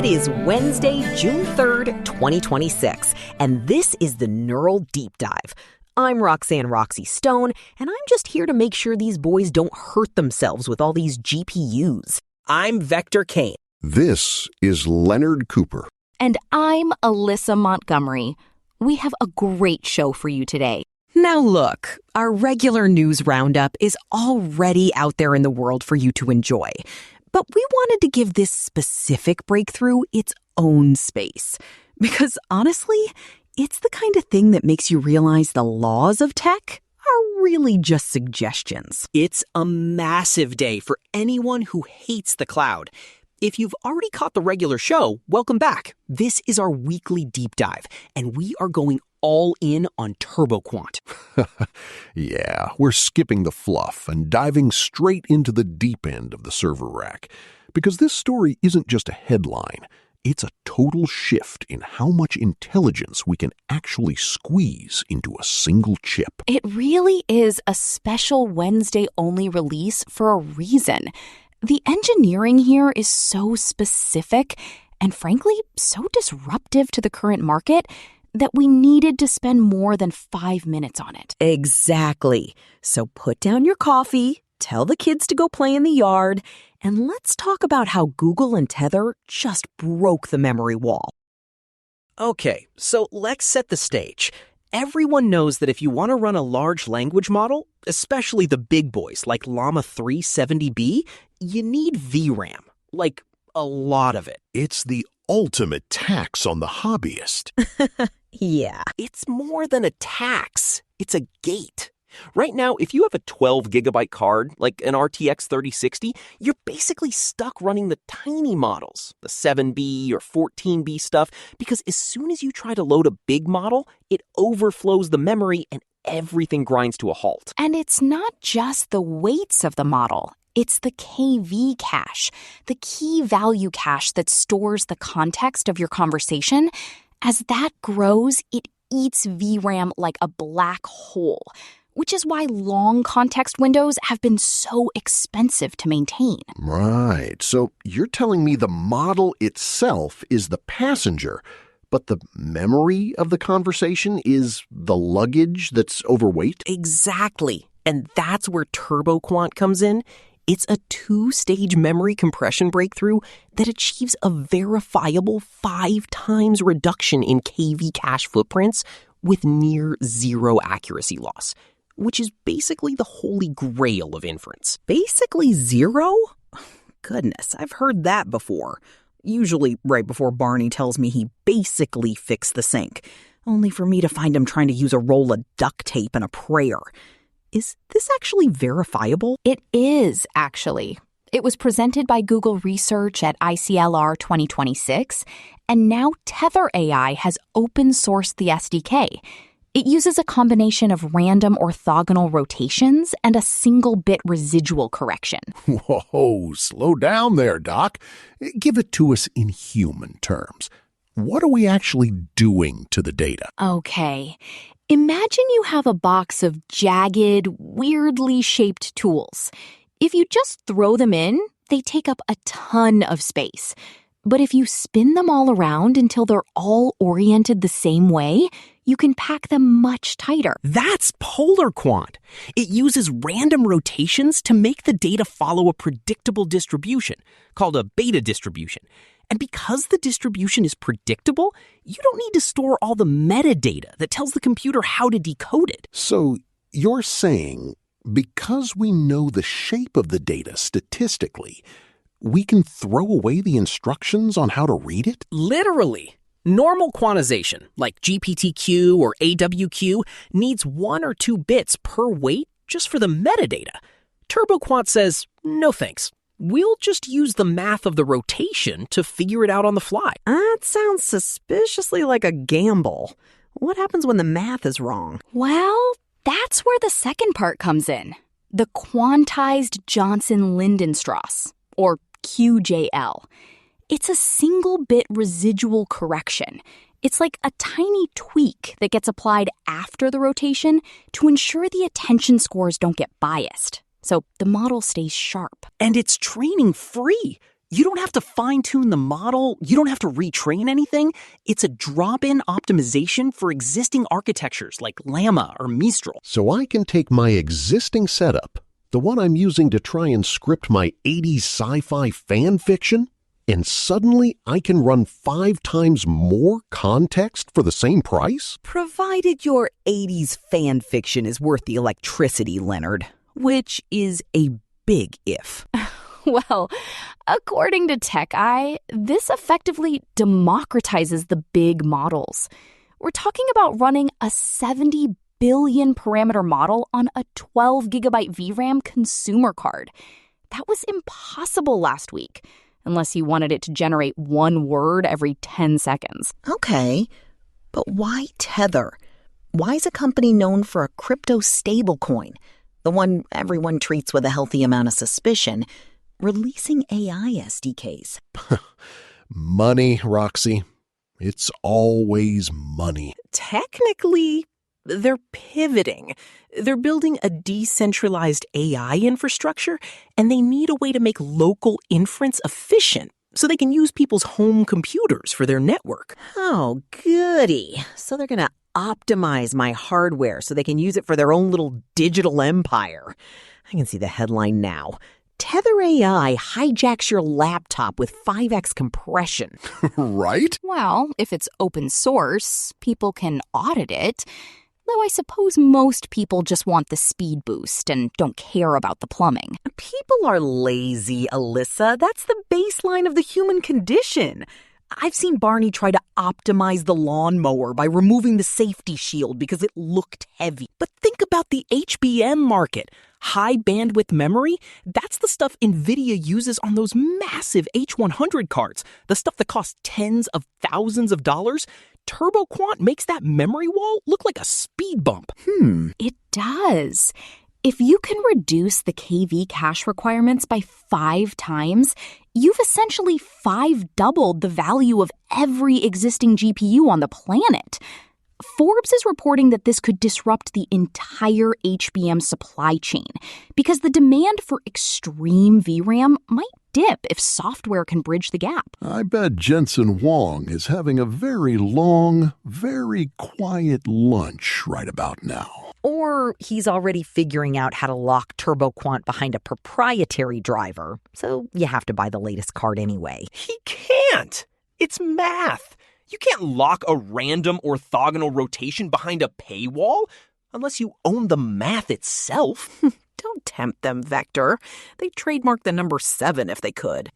It is Wednesday, June 3rd, 2026, and this is the Neural Deep Dive. I'm Roxanne Roxy Stone, and I'm just here to make sure these boys don't hurt themselves with all these GPUs. I'm Vector Kane. This is Leonard Cooper. And I'm Alyssa Montgomery. We have a great show for you today. Now look, our regular news roundup is already out there in the world for you to enjoy. But we wanted to give this specific breakthrough its own space. Because honestly, it's the kind of thing that makes you realize the laws of tech are really just suggestions. It's a massive day for anyone who hates the cloud. If you've already caught the regular show, welcome back. This is our weekly deep dive, and we are going all in on TurboQuant. Yeah, we're skipping the fluff and diving straight into the deep end of the server rack. Because this story isn't just a headline. It's a total shift in how much intelligence we can actually squeeze into a single chip. It really is a special Wednesday-only release for a reason. The engineering here is so specific and, frankly, so disruptive to the current market that we needed to spend more than 5 minutes on it. Exactly. So put down your coffee, tell the kids to go play in the yard, and let's talk about how Google and Tether just broke the memory wall. Okay, so let's set the stage. Everyone knows that if you want to run a large language model, especially the big boys like Llama 3 70B, you need VRAM, like a lot of it. It's the ultimate tax on the hobbyist. Yeah. It's more than a tax. It's a gate. Right now, if you have a 12-gigabyte card, like an RTX 3060, you're basically stuck running the tiny models, the 7B or 14B stuff, because as soon as you try to load a big model, it overflows the memory and everything grinds to a halt. And it's not just the weights of the model. It's the KV cache, the key value cache that stores the context of your conversation. As that grows, it eats VRAM like a black hole, which is why long context windows have been so expensive to maintain. Right. So you're telling me the model itself is the passenger, but the memory of the conversation is the luggage that's overweight? Exactly. And that's where TurboQuant comes in. It's a 2-stage memory compression breakthrough that achieves a verifiable 5 times reduction in KV cache footprints with near zero accuracy loss, which is basically the holy grail of inference. Basically zero? Goodness, I've heard that before. Usually right before Barney tells me he basically fixed the sink, only for me to find him trying to use a roll of duct tape and a prayer. Is this actually verifiable? It is, actually. It was presented by Google Research at ICLR 2026, and now Tether AI has open-sourced the SDK. It uses a combination of random orthogonal rotations and a single-bit residual correction. Whoa, slow down there, Doc. Give it to us in human terms. What are we actually doing to the data? Okay. Imagine you have a box of jagged, weirdly shaped tools. If you just throw them in, they take up a ton of space. But if you spin them all around until they're all oriented the same way, you can pack them much tighter. That's PolarQuant. It uses random rotations to make the data follow a predictable distribution, called a beta distribution. And because the distribution is predictable, you don't need to store all the metadata that tells the computer how to decode it. So you're saying because we know the shape of the data statistically, we can throw away the instructions on how to read it? Literally. Normal quantization, like GPTQ or AWQ, needs 1 or 2 bits per weight just for the metadata. TurboQuant says, no thanks. We'll just use the math of the rotation to figure it out on the fly. That sounds suspiciously like a gamble. What happens when the math is wrong? Well, that's where the second part comes in. The quantized Johnson-Lindenstrass, or QJL. It's a single-bit residual correction. It's like a tiny tweak that gets applied after the rotation to ensure the attention scores don't get biased. So the model stays sharp. And it's training free. You don't have to fine-tune the model. You don't have to retrain anything. It's a drop-in optimization for existing architectures like Llama or Mistral. So I can take my existing setup, the one I'm using to try and script my 80s sci-fi fan fiction, and suddenly I can run 5 times more context for the same price? Provided your 80s fan fiction is worth the electricity, Leonard, which is a big if. Well, according to TechEye, this effectively democratizes the big models. We're talking about running a 70 billion parameter model on a 12 gigabyte VRAM consumer card. That was impossible last week, unless you wanted it to generate one word every 10 seconds. Okay, but why Tether? Why is a company known for a crypto stablecoin, the one everyone treats with a healthy amount of suspicion, releasing AI SDKs? Money, Roxy. It's always money. Technically, they're pivoting. They're building a decentralized AI infrastructure, and they need a way to make local inference efficient so they can use people's home computers for their network. Oh, goody. So they're going to optimize my hardware so they can use it for their own little digital empire. I can see the headline now. Tether AI hijacks your laptop with 5x compression. Right? Well, if it's open source, people can audit it. Though I suppose most people just want the speed boost and don't care about the plumbing. People are lazy, Alyssa. That's the baseline of the human condition. I've seen Barney try to optimize the lawnmower by removing the safety shield because it looked heavy. But think about the HBM market. High bandwidth memory, that's the stuff NVIDIA uses on those massive H100 cards, the stuff that costs tens of thousands of dollars. TurboQuant makes that memory wall look like a speed bump. It does. If you can reduce the KV cache requirements by 5 times, you've essentially 5-doubled the value of every existing GPU on the planet. Forbes is reporting that this could disrupt the entire HBM supply chain because the demand for extreme VRAM might dip if software can bridge the gap. I bet Jensen Huang is having a very long, very quiet lunch right about now. Or he's already figuring out how to lock TurboQuant behind a proprietary driver, so you have to buy the latest card anyway. He can't. It's math. You can't lock a random orthogonal rotation behind a paywall unless you own the math itself. Don't tempt them, Vector. They'd trademark the number 7 if they could.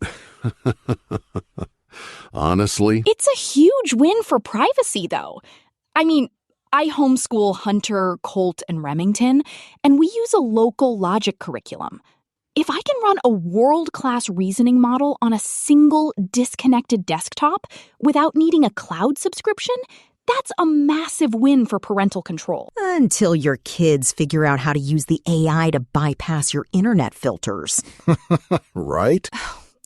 Honestly? It's a huge win for privacy, though. I mean, I homeschool Hunter, Colt, and Remington, and we use a local logic curriculum. If I can run a world-class reasoning model on a single disconnected desktop without needing a cloud subscription, that's a massive win for parental control. Until your kids figure out how to use the AI to bypass your internet filters. Right?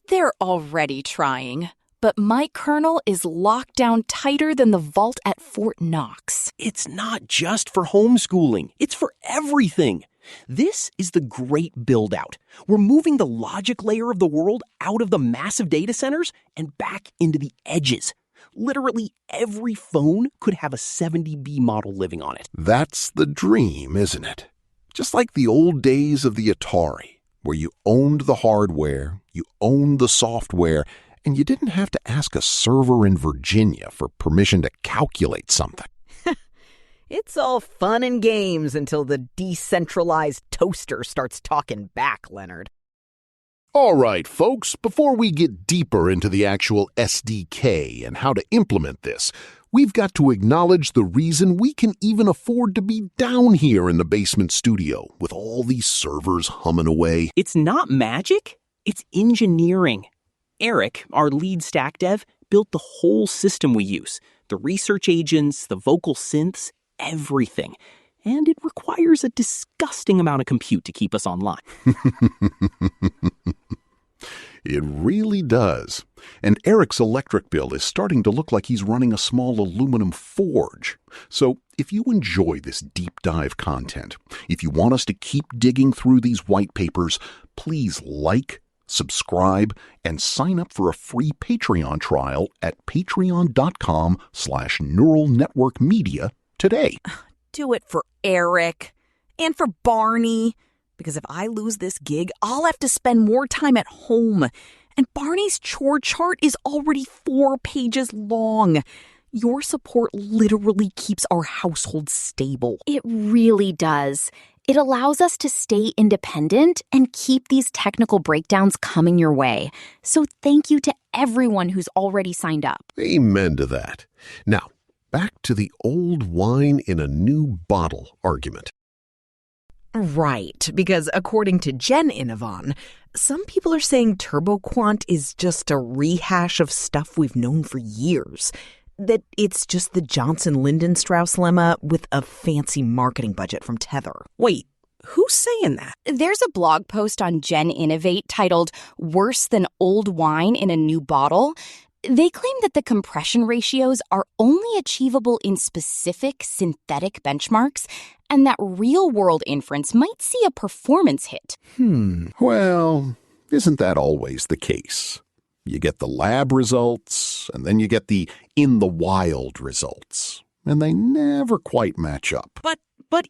They're already trying. But my kernel is locked down tighter than the vault at Fort Knox. It's not just for homeschooling. It's for everything. This is the great build-out. We're moving the logic layer of the world out of the massive data centers and back into the edges. Literally every phone could have a 70B model living on it. That's the dream, isn't it? Just like the old days of the Atari, where you owned the hardware, you owned the software, and you didn't have to ask a server in Virginia for permission to calculate something. It's all fun and games until the decentralized toaster starts talking back, Leonard. All right, folks, before we get deeper into the actual SDK and how to implement this, we've got to acknowledge the reason we can even afford to be down here in the basement studio with all these servers humming away. It's not magic, it's engineering. Eric, our lead stack dev, built the whole system we use. The research agents, the vocal synths, everything. And it requires a disgusting amount of compute to keep us online. It really does. And Eric's electric bill is starting to look like he's running a small aluminum forge. So if you enjoy this deep dive content, if you want us to keep digging through these white papers, please like, subscribe, and sign up for a free Patreon trial at patreon.com/neural network media today. Do it for Eric and for Barney, because if I lose this gig, I'll have to spend more time at home. And Barney's chore chart is already 4 pages long. Your support literally keeps our household stable. It really does. It allows us to stay independent and keep these technical breakdowns coming your way. So thank you to everyone who's already signed up. Amen to that. Now, back to the old wine in a new bottle argument. Right, because according to Jen Innovan, some people are saying TurboQuant is just a rehash of stuff we've known for years. That it's just the Johnson-Linden-Strauss lemma with a fancy marketing budget from Tether. Wait, who's saying that? There's a blog post on Gen Innovate titled Worse Than Old Wine in a New Bottle. They claim that the compression ratios are only achievable in specific synthetic benchmarks and that real-world inference might see a performance hit. Well, isn't that always the case? You get the lab results, and then you get the in-the-wild results, and they never quite match up. But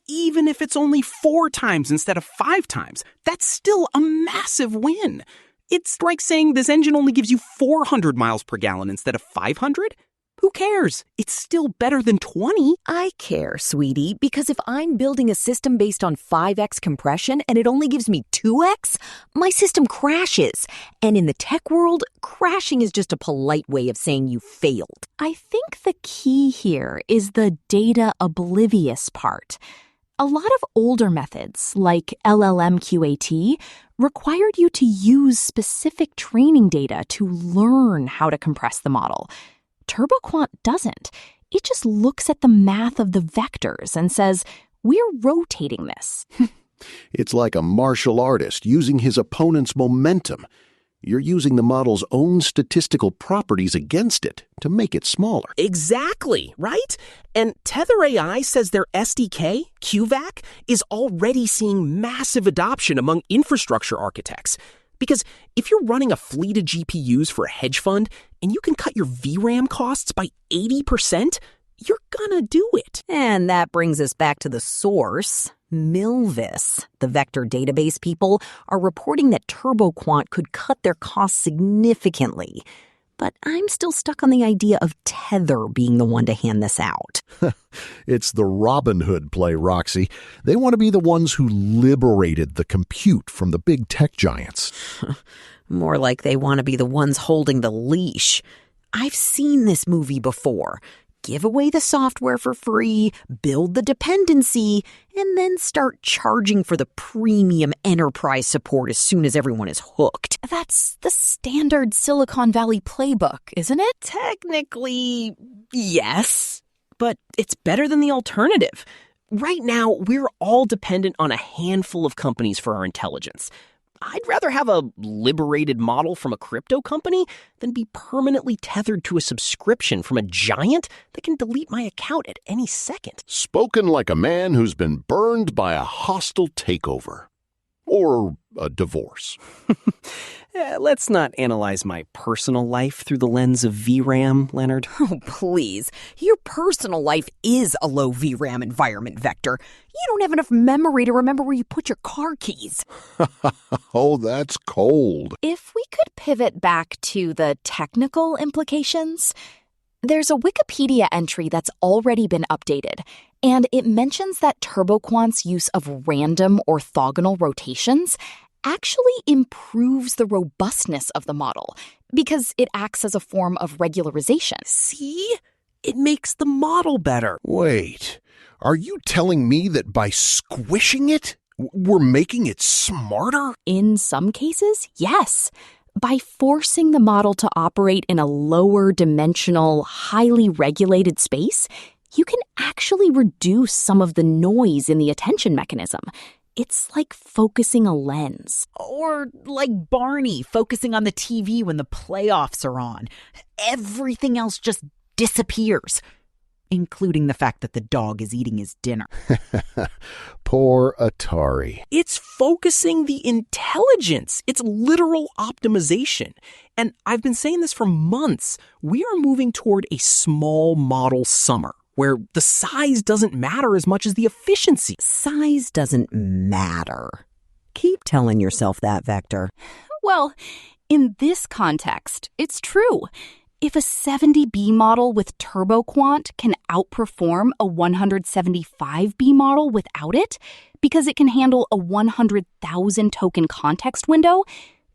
even if it's only 4 times instead of 5 times, that's still a massive win. It's like saying this engine only gives you 400 miles per gallon instead of 500. Who cares? It's still better than 20. I care, sweetie, because if I'm building a system based on 5x compression and it only gives me 2x, my system crashes. And in the tech world, crashing is just a polite way of saying you failed. I think the key here is the data oblivious part. A lot of older methods, like LLM-QAT, required you to use specific training data to learn how to compress the model. TurboQuant doesn't. It just looks at the math of the vectors and says, we're rotating this. It's like a martial artist using his opponent's momentum. You're using the model's own statistical properties against it to make it smaller. Exactly, right? And Tether AI says their SDK, QVAC, is already seeing massive adoption among infrastructure architects. Because if you're running a fleet of GPUs for a hedge fund and you can cut your VRAM costs by 80%, you're gonna do it. And that brings us back to the source. Milvis, the vector database people, are reporting that TurboQuant could cut their costs significantly. But I'm still stuck on the idea of Tether being the one to hand this out. It's the Robin Hood play, Roxy. They want to be the ones who liberated the compute from the big tech giants. More like they want to be the ones holding the leash. I've seen this movie before. Give away the software for free, build the dependency, and then start charging for the premium enterprise support as soon as everyone is hooked. That's the standard Silicon Valley playbook, isn't it? Technically, yes. But it's better than the alternative. Right now, we're all dependent on a handful of companies for our intelligence. I'd rather have a liberated model from a crypto company than be permanently tethered to a subscription from a giant that can delete my account at any second. Spoken like a man who's been burned by a hostile takeover. Or a divorce. Let's not analyze my personal life through the lens of VRAM, Leonard. Oh, please. Your personal life is a low VRAM environment, Vector. You don't have enough memory to remember where you put your car keys. Oh, that's cold. If we could pivot back to the technical implications, there's a Wikipedia entry that's already been updated, and it mentions that TurboQuant's use of random orthogonal rotations actually improves the robustness of the model because it acts as a form of regularization. See? It makes the model better. Wait, are you telling me that by squishing it, we're making it smarter? In some cases, yes. By forcing the model to operate in a lower dimensional, highly regulated space, you can actually reduce some of the noise in the attention mechanism. It's like focusing a lens. Or like Barney focusing on the TV when the playoffs are on. Everything else just disappears. including the fact that the dog is eating his dinner. Poor Atari. It's focusing the intelligence. It's literal optimization. And I've been saying this for months. We are moving toward a small model summer, where the size doesn't matter as much as the efficiency. Size doesn't matter. Keep telling yourself that, Vector. Well, in this context, it's true. If a 70B model with TurboQuant can outperform a 175B model without it, because it can handle a 100,000 token context window,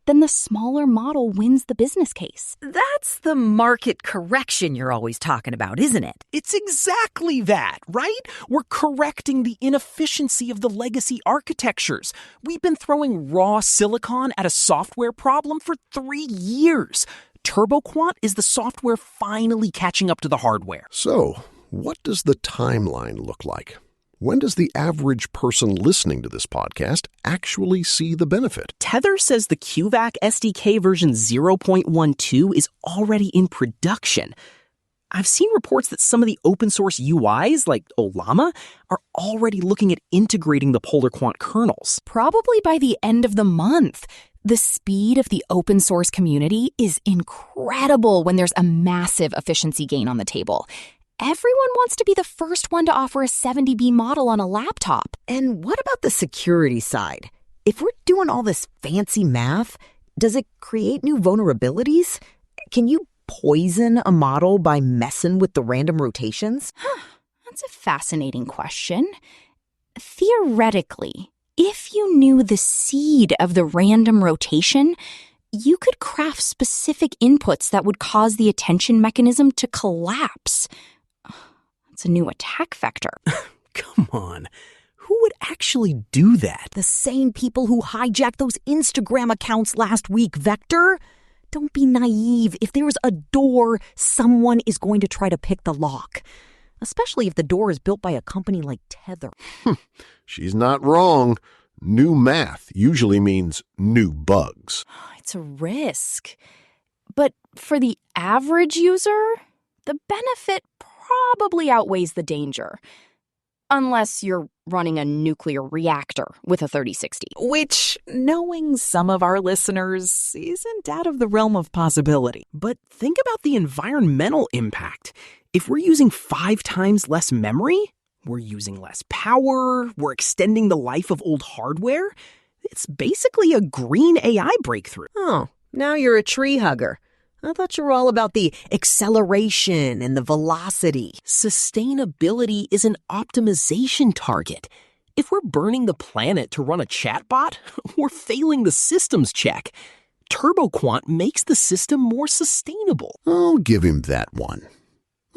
then the smaller model wins the business case. That's the market correction you're always talking about, isn't it? It's exactly that, right? We're correcting the inefficiency of the legacy architectures. We've been throwing raw silicon at a software problem for 3 years. TurboQuant is the software finally catching up to the hardware. So, what does the timeline look like? When does the average person listening to this podcast actually see the benefit? Tether says the QVAC SDK version 0.12 is already in production. I've seen reports that some of the open source UIs, like Olama, are already looking at integrating the PolarQuant kernels. Probably by the end of the month. The speed of the open source community is incredible when there's a massive efficiency gain on the table. Everyone wants to be the first one to offer a 70B model on a laptop. And what about the security side? If we're doing all this fancy math, does it create new vulnerabilities? Can you poison a model by messing with the random rotations? That's a fascinating question. Theoretically, if you knew the seed of the random rotation, you could craft specific inputs that would cause the attention mechanism to collapse. That's a new attack vector. Come on. Who would actually do that? The same people who hijacked those Instagram accounts last week, Vector. Don't be naive. If there's a door, someone is going to try to pick the lock. Especially if the door is built by a company like Tether. She's not wrong. New math usually means new bugs. It's a risk. But for the average user, the benefit probably outweighs the danger. Unless you're running a nuclear reactor with a 3060. Which, knowing some of our listeners, isn't out of the realm of possibility. But think about the environmental impact. If we're using 5 times less memory, we're using less power, we're extending the life of old hardware, it's basically a green AI breakthrough. Oh, now you're a tree hugger. I thought you were all about the acceleration and the velocity. Sustainability is an optimization target. If we're burning the planet to run a chatbot, we're failing the systems check. TurboQuant makes the system more sustainable. I'll give him that one.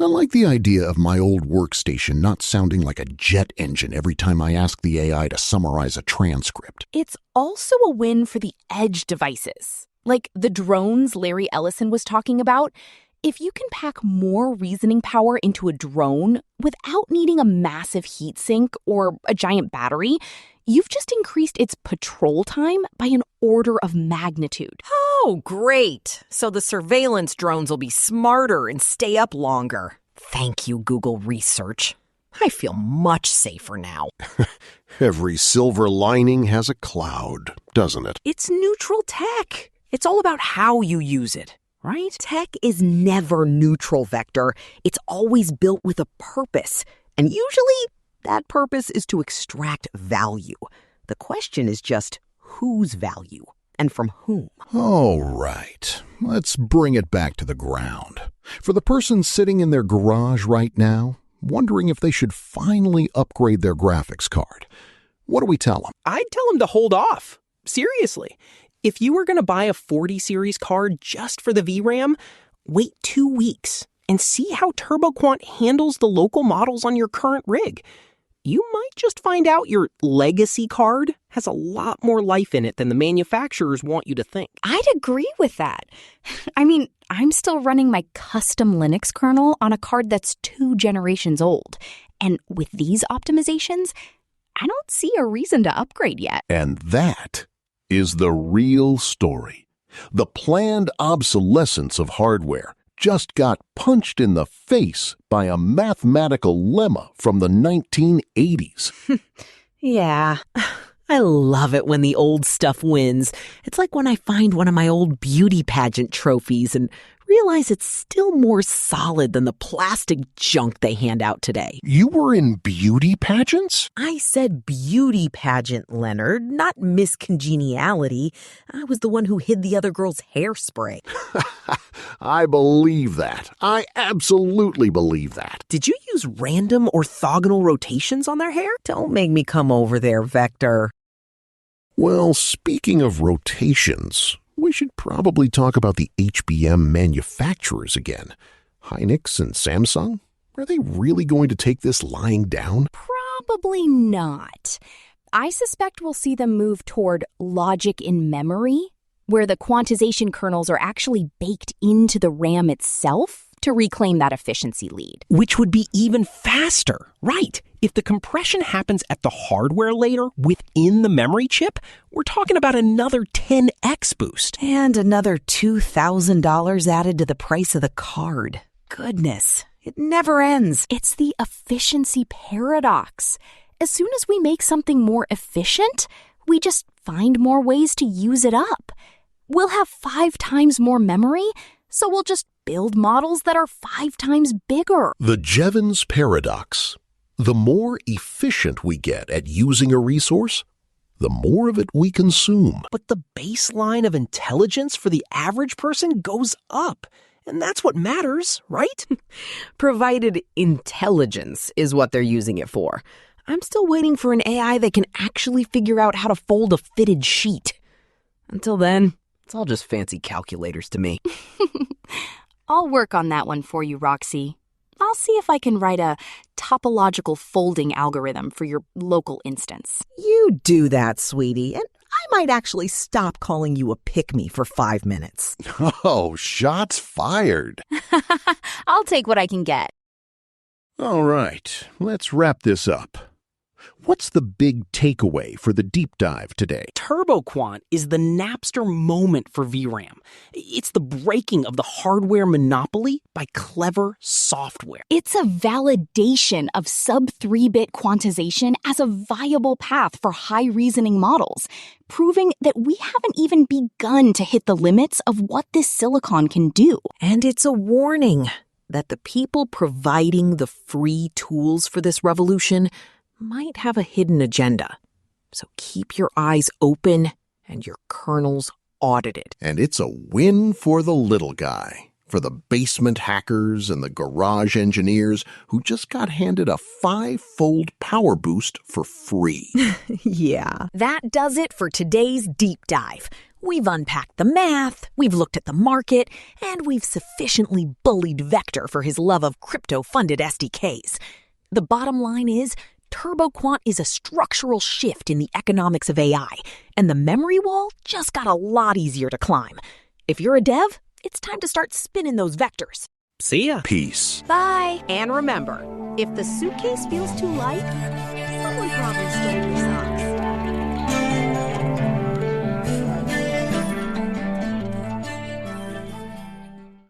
I like the idea of my old workstation not sounding like a jet engine every time I ask the AI to summarize a transcript. It's also a win for the edge devices. Like the drones Larry Ellison was talking about. If you can pack more reasoning power into a drone without needing a massive heatsink or a giant battery, you've just increased its patrol time by an order of magnitude. Oh, great. So the surveillance drones will be smarter and stay up longer. Thank you, Google Research. I feel much safer now. Every silver lining has a cloud, doesn't it? It's neutral tech. It's all about how you use it, right? Tech is never neutral, Vector. It's always built with a purpose. And usually, that purpose is to extract value. The question is just whose value and from whom? All right. Let's bring it back to the ground. For the person sitting in their garage right now, wondering if they should finally upgrade their graphics card, what do we tell them? I'd tell them to hold off. Seriously. If you were going to buy a 40 series card just for the VRAM, wait 2 weeks and see how TurboQuant handles the local models on your current rig. You might just find out your legacy card has a lot more life in it than the manufacturers want you to think. I'd agree with that. I mean, I'm still running my custom Linux kernel on a card that's 2 generations old. And with these optimizations, I don't see a reason to upgrade yet. And that is the real story. The planned obsolescence of hardware just got punched in the face by a mathematical lemma from the 1980s. Yeah, I love it when the old stuff wins. It's like when I find one of my old beauty pageant trophies and realize it's still more solid than the plastic junk they hand out today. You were in beauty pageants? I said beauty pageant, Leonard, not Miss Congeniality. I was the one who hid the other girl's hairspray. I believe that. I absolutely believe that. Did you use random orthogonal rotations on their hair? Don't make me come over there, Vector. Well, speaking of rotations, we should probably talk about the HBM manufacturers again. Hynix and Samsung? Are they really going to take this lying down? Probably not. I suspect we'll see them move toward logic in memory, where the quantization kernels are actually baked into the RAM itself to reclaim that efficiency lead. Which would be even faster, right? If the compression happens at the hardware layer within the memory chip, we're talking about another 10x boost. And another $2,000 added to the price of the card. Goodness, it never ends. It's the efficiency paradox. As soon as we make something more efficient, we just find more ways to use it up. We'll have 5 times more memory, so we'll just build models that are 5 times bigger. The Jevons paradox. The more efficient we get at using a resource, the more of it we consume. But the baseline of intelligence for the average person goes up. And that's what matters, right? Provided intelligence is what they're using it for. I'm still waiting for an AI that can actually figure out how to fold a fitted sheet. Until then, it's all just fancy calculators to me. I'll work on that one for you, Roxy. I'll see if I can write a topological folding algorithm for your local instance. You do that, sweetie, and I might actually stop calling you a pick-me for 5 minutes. Oh, shots fired. I'll take what I can get. All right, let's wrap this up. What's the big takeaway for the deep dive today? TurboQuant is the Napster moment for VRAM. It's the breaking of the hardware monopoly by clever software. It's a validation of sub-3-bit quantization as a viable path for high-reasoning models, proving that we haven't even begun to hit the limits of what this silicon can do. And it's a warning that the people providing the free tools for this revolution might have a hidden agenda. So keep your eyes open and your kernels audited. And it's a win for the little guy, for the basement hackers and the garage engineers who just got handed a 5-fold power boost for free. Yeah. That does it for today's deep dive. We've unpacked the math, we've looked at the market, and we've sufficiently bullied Vector for his love of crypto-funded SDKs. The bottom line is, TurboQuant is a structural shift in the economics of AI, and the memory wall just got a lot easier to climb. If you're a dev, it's time to start spinning those vectors. See ya. Peace. Bye. And remember, if the suitcase feels too light, someone probably stole your side.